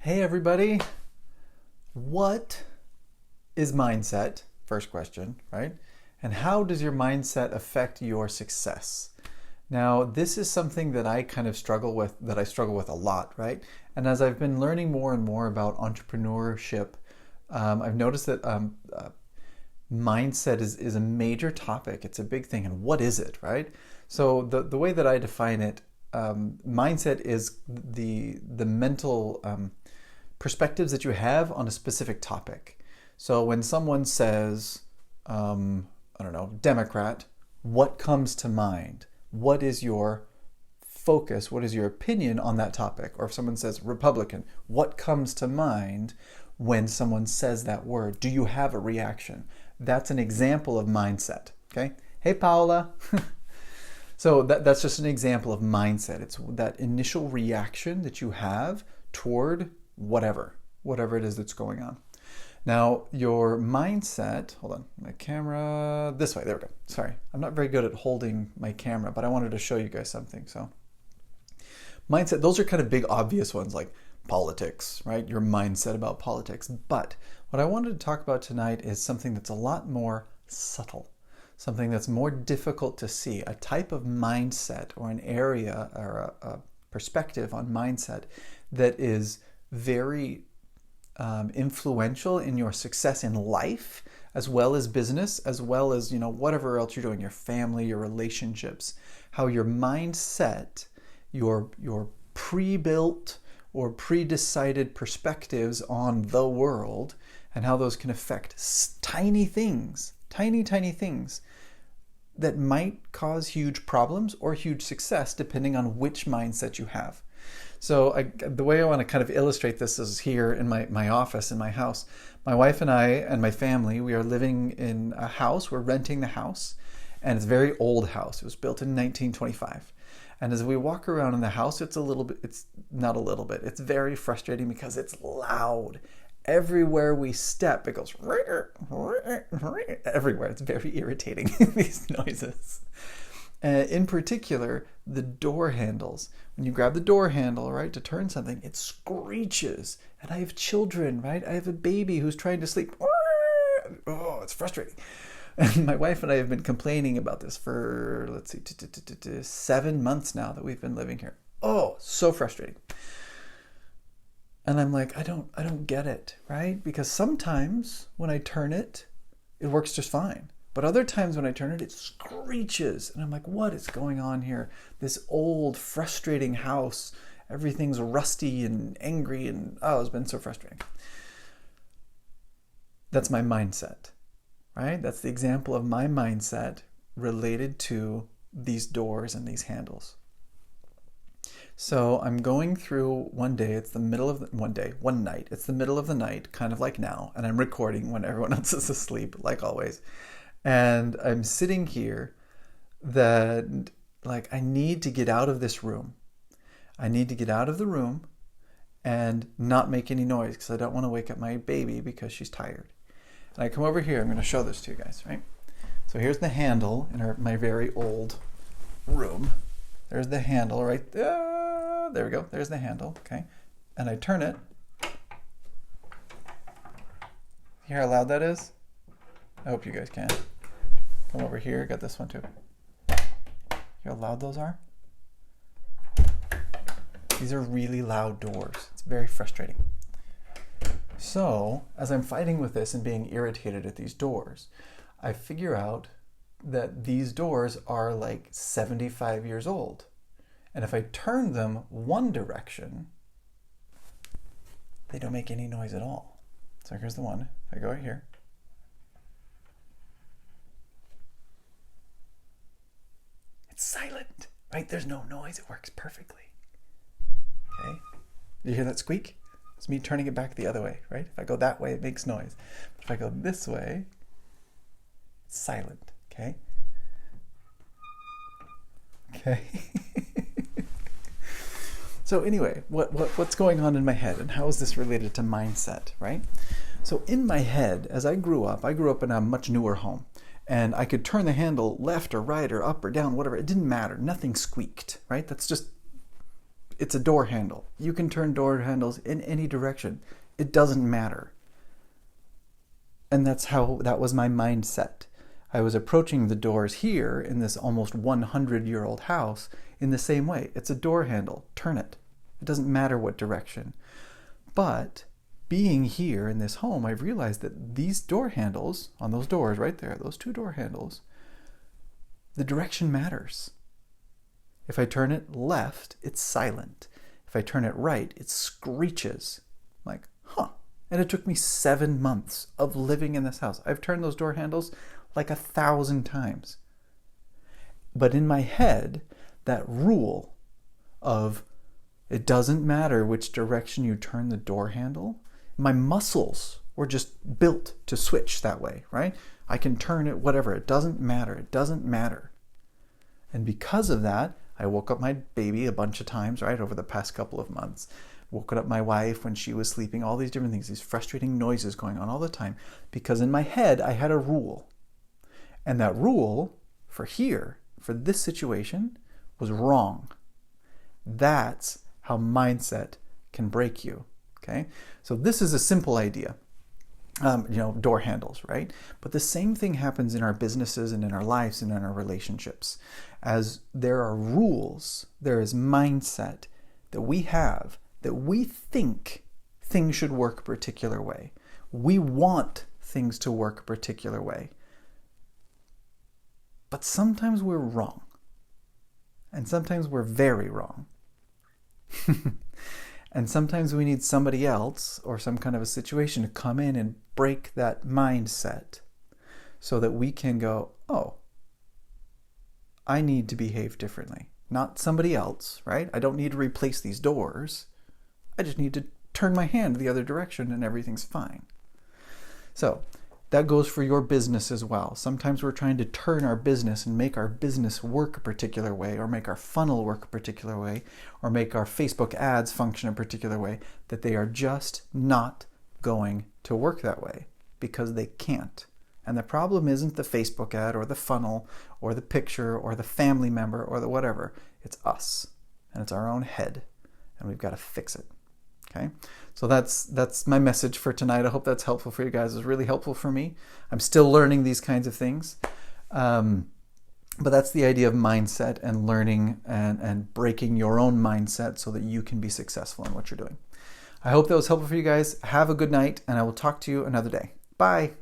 Hey everybody, what is mindset? First question, right? And how does your mindset affect your success? Now, this is something that I kind of struggle with, a lot, right? And as I've been learning more and more about entrepreneurship, I've noticed that mindset is a major topic. It's a big thing. And what is it, right? So the way that I define it, mindset is the mental perspectives that you have on a specific topic. So when someone says, I don't know, Democrat, what comes to mind? What is your focus? What is your opinion on that topic? Or if someone says Republican, what comes to mind when someone says that word? Do you have a reaction? That's an example of mindset. Okay. Hey, Paula. So that's just an example of mindset. It's that initial reaction that you have toward whatever it is that's going on. Now, your mindset, hold on, my camera, this way, there we go. Sorry, I'm not very good at holding my camera, but I wanted to show you guys something. So mindset, those are kind of big obvious ones like politics, right? Your mindset about politics. But what I wanted to talk about tonight is something that's a lot more subtle, something that's more difficult to see, a type of mindset or an area or a perspective on mindset that is very influential in your success in life, as well as business, as well as, whatever else you're doing, your family, your relationships, how your mindset, your pre-built or pre-decided perspectives on the world and how those can affect tiny things that might cause huge problems or huge success depending on which mindset you have. So the way I want to kind of illustrate this is here in my office, in my house. My wife and I and my family, we are living in a house. We're renting the house, and it's a very old house. It was built in 1925. And as we walk around in the house, it's very frustrating because it's loud. Everywhere we step, it goes everywhere. It's very irritating, these noises. In particular, the door handles. When you grab the door handle, right, to turn something, it screeches. And I have children, right? I have a baby who's trying to sleep. Oh, it's frustrating. And my wife and I have been complaining about this for, 7 months now that we've been living here. Oh, so frustrating. And I'm like, I don't get it, right? Because sometimes when I turn it, it works just fine. But other times when I turn it, it screeches. And I'm like, what is going on here? This old, frustrating house. Everything's rusty and angry and, it's been so frustrating. That's my mindset, right? That's the example of my mindset related to these doors and these handles. So I'm going through one night, it's the middle of the night, kind of like now, and I'm recording when everyone else is asleep, like always. And I'm sitting here that, I need to get out of this room. I need to get out of the room and not make any noise because I don't want to wake up my baby because she's tired. And I come over here, I'm going to show this to you guys, right? So here's the handle in my very old room. There's the handle right there. There we go. There's the handle, okay? And I turn it. Hear how loud that is? I hope you guys can. Come over here, got this one too. Hear how loud those are? These are really loud doors. It's very frustrating. So, as I'm fighting with this and being irritated at these doors, I figure out that these doors are 75 years old. And if I turn them one direction, they don't make any noise at all. So here's the one. If I go right here, it's silent, right? There's no noise. It works perfectly. Okay. You hear that squeak? It's me turning it back the other way, right? If I go that way, it makes noise. But if I go this way, it's silent. Okay. Okay. So anyway, what's going on in my head and how is this related to mindset, right? So in my head, as I grew up in a much newer home. And I could turn the handle left or right or up or down, whatever. It didn't matter. Nothing squeaked, right? That's just It's a door handle. You can turn door handles in any direction. It doesn't matter. And that was my mindset. I was approaching the doors here in this almost 100-year-old house in the same way. It's a door handle. Turn it. It doesn't matter what direction. But being here in this home, I've realized that these door handles on those doors right there, those two door handles, the direction matters. If I turn it left, it's silent. If I turn it right, it screeches. Like, huh. And it took me 7 months of living in this house. I've turned those door handles like 1,000 times. But in my head, that rule of it doesn't matter which direction you turn the door handle, my muscles were just built to switch that way, right? I can turn it whatever. It doesn't matter. It doesn't matter. And because of that, I woke up my baby a bunch of times, right, over the past couple of months. Woke up my wife when she was sleeping, all these different things, these frustrating noises going on all the time. Because in my head, I had a rule. And that rule for here, for this situation, was wrong. That's how mindset can break you, okay? So this is a simple idea. Door handles, right? But the same thing happens in our businesses and in our lives and in our relationships. As there are rules, there is mindset that we have, that we think things should work a particular way. We want things to work a particular way. But sometimes we're wrong. And sometimes we're very wrong. And sometimes we need somebody else or some kind of a situation to come in and break that mindset so that we can go, oh, I need to behave differently. Not somebody else, right? I don't need to replace these doors. I just need to turn my hand the other direction and everything's fine. So that goes for your business as well. Sometimes we're trying to turn our business and make our business work a particular way, or make our funnel work a particular way, or make our Facebook ads function a particular way, that they are just not going to work that way because they can't. And the problem isn't the Facebook ad or the funnel or the picture or the family member or the whatever. It's us, and it's our own head, and we've got to fix it. Okay, so that's my message for tonight. I hope that's helpful for you guys. It's really helpful for me. I'm still learning these kinds of things. But that's the idea of mindset and learning and breaking your own mindset so that you can be successful in what you're doing. I hope that was helpful for you guys. Have a good night, and I will talk to you another day. Bye.